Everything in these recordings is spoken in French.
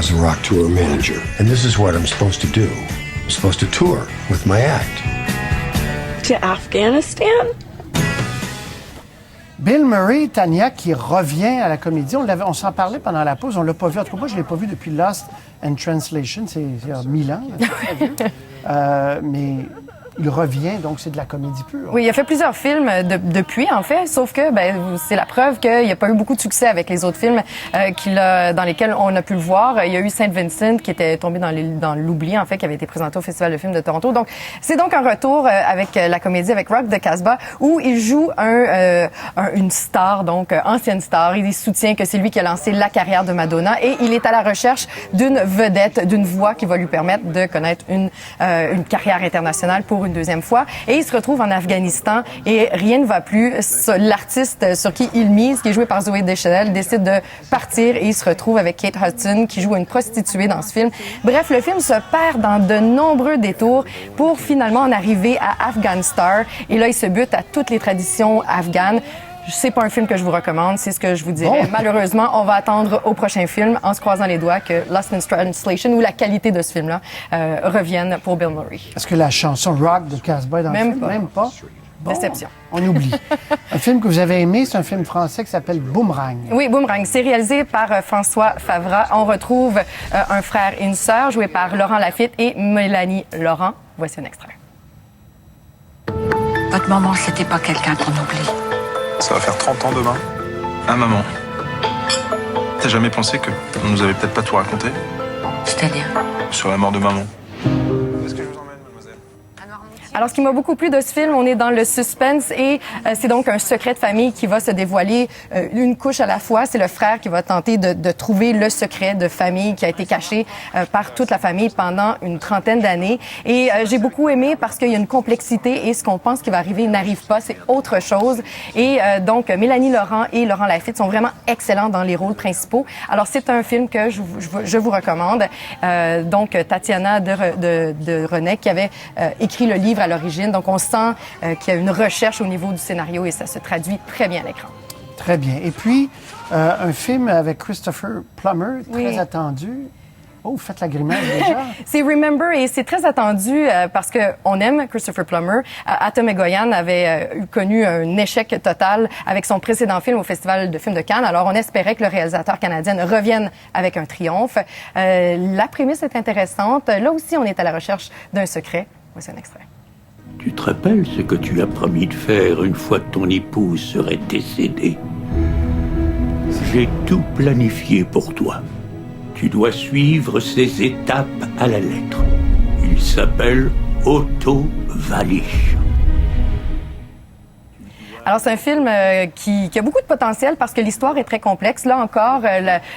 was a rock tour manager, and this is what I'm supposed to do. I'm supposed to tour with my act. To Afghanistan? Bill Murray, Tania, qui revient à la comédie. On s'en parlait pendant la pause. On l'a pas vu. En tout cas, moi, je l'ai pas vu depuis Lost in Translation. C'est il y a 1000 ans. Mais il revient, donc c'est de la comédie pure. Oui, il a fait plusieurs films depuis, en fait, sauf que c'est la preuve qu'il n'y a pas eu beaucoup de succès avec les autres films dans lesquels on a pu le voir. Il y a eu Saint Vincent qui était tombé dans l'oubli, en fait, qui avait été présenté au Festival de films de Toronto. Donc, c'est donc un retour avec la comédie avec Rock de Casbah, où il joue une star, donc ancienne star. Il soutient que c'est lui qui a lancé la carrière de Madonna et il est à la recherche d'une vedette, d'une voix qui va lui permettre de connaître une carrière internationale pour une deuxième fois. Et il se retrouve en Afghanistan et rien ne va plus. L'artiste sur qui il mise, qui est joué par Zooey Deschanel, décide de partir et il se retrouve avec Kate Hudson, qui joue une prostituée dans ce film. Bref, le film se perd dans de nombreux détours pour finalement en arriver à Afghan Star. Et là, il se bute à toutes les traditions afghanes. C'est pas un film que je vous recommande, c'est ce que je vous dirais. Bon. Malheureusement, on va attendre au prochain film, en se croisant les doigts, que Lost in Translation ou la qualité de ce film-là revienne pour Bill Murray. Est-ce que la chanson Rock de Casbah est dans le film? Même pas. Bon, déception. On oublie. Un film que vous avez aimé, c'est un film français qui s'appelle Boomerang. Oui, Boomerang. C'est réalisé par François Favra. On retrouve un frère et une sœur joués par Laurent Lafitte et Mélanie Laurent. Voici un extrait. Votre maman, c'était pas quelqu'un qu'on oublie. Ça va faire 30 ans demain. Ah, maman. T'as jamais pensé que on nous avait peut-être pas tout raconté? C'est-à-dire? Sur la mort de maman. Est-ce que je vous emmène, mademoiselle? Alors, ce qui m'a beaucoup plu de ce film, on est dans le suspense et c'est donc un secret de famille qui va se dévoiler une couche à la fois. C'est le frère qui va tenter de trouver le secret de famille qui a été caché par toute la famille pendant une trentaine d'années. Et j'ai beaucoup aimé parce qu'il y a une complexité et ce qu'on pense qui va arriver n'arrive pas, c'est autre chose. Et donc, Mélanie Laurent et Laurent Lafitte sont vraiment excellents dans les rôles principaux. Alors, c'est un film que je vous recommande. Donc, Tatiana de René qui avait écrit le livre à l'origine. Donc, on sent qu'il y a une recherche au niveau du scénario et ça se traduit très bien à l'écran. Très bien. Et puis, un film avec Christopher Plummer, très attendu. Oh, vous faites la grimace déjà. C'est Remember et c'est très attendu parce qu'on aime Christopher Plummer. Atom Egoyan avait connu un échec total avec son précédent film au Festival de films de Cannes. Alors, on espérait que le réalisateur canadien revienne avec un triomphe. La prémisse est intéressante. Là aussi, on est à la recherche d'un secret. Voici un extrait. Tu te rappelles ce que tu as promis de faire une fois que ton épouse serait décédée? J'ai tout planifié pour toi. Tu dois suivre ces étapes à la lettre. Il s'appelle Otto Wallich. Alors, c'est un film qui a beaucoup de potentiel parce que l'histoire est très complexe. Là encore,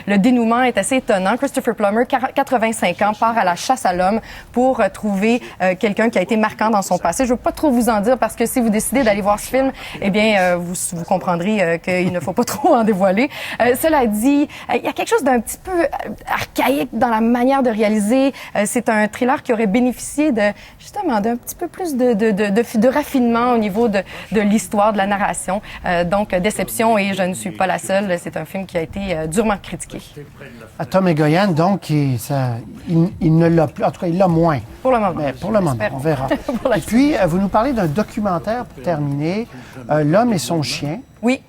le dénouement est assez étonnant. Christopher Plummer, 85 ans, part à la chasse à l'homme pour trouver quelqu'un qui a été marquant dans son passé. Je veux pas trop vous en dire parce que si vous décidez d'aller voir ce film, eh bien, vous comprendrez qu'il ne faut pas trop en dévoiler. Cela dit, il y a quelque chose d'un petit peu archaïque dans la manière de réaliser. C'est un thriller qui aurait bénéficié justement d'un petit peu plus de raffinement au niveau de l'histoire, de la narration. Donc, déception et je ne suis pas la seule. C'est un film qui a été durement critiqué. Atom Egoyan, donc, il ne l'a plus. En tout cas, il l'a moins. Pour le moment. Mais pour le moment, on verra. Et puis, vous nous parlez d'un documentaire pour terminer, L'homme et son chien. Oui.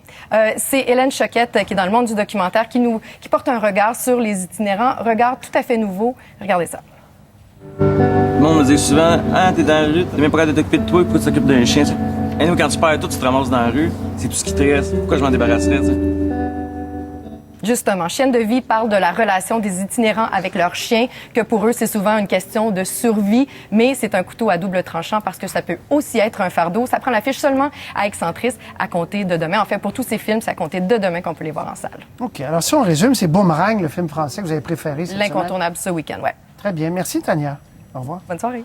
C'est Hélène Choquette qui est dans le monde du documentaire qui porte un regard sur les itinérants. Regard tout à fait nouveau. Regardez ça. Le monde me dit souvent « Ah, t'es dans la rue, t'es même pas capable de t'occuper de toi, pourquoi tu t'occupes d'un chien? » Et nous, quand tu perds tout, tu te ramasses dans la rue. C'est tout ce qui te reste. Pourquoi je m'en débarrasserais, t'sais? Justement, Chienne de vie parle de la relation des itinérants avec leurs chiens, que pour eux, c'est souvent une question de survie, mais c'est un couteau à double tranchant parce que ça peut aussi être un fardeau. Ça prend l'affiche seulement à Excentris à compter de demain. En fait, pour tous ces films, c'est à compter de demain qu'on peut les voir en salle. OK. Alors, si on résume, c'est Boomerang, le film français que vous avez préféré cette semaine. L'incontournable ce week-end, ouais. Très bien. Merci, Tania. Au revoir. Bonne soirée.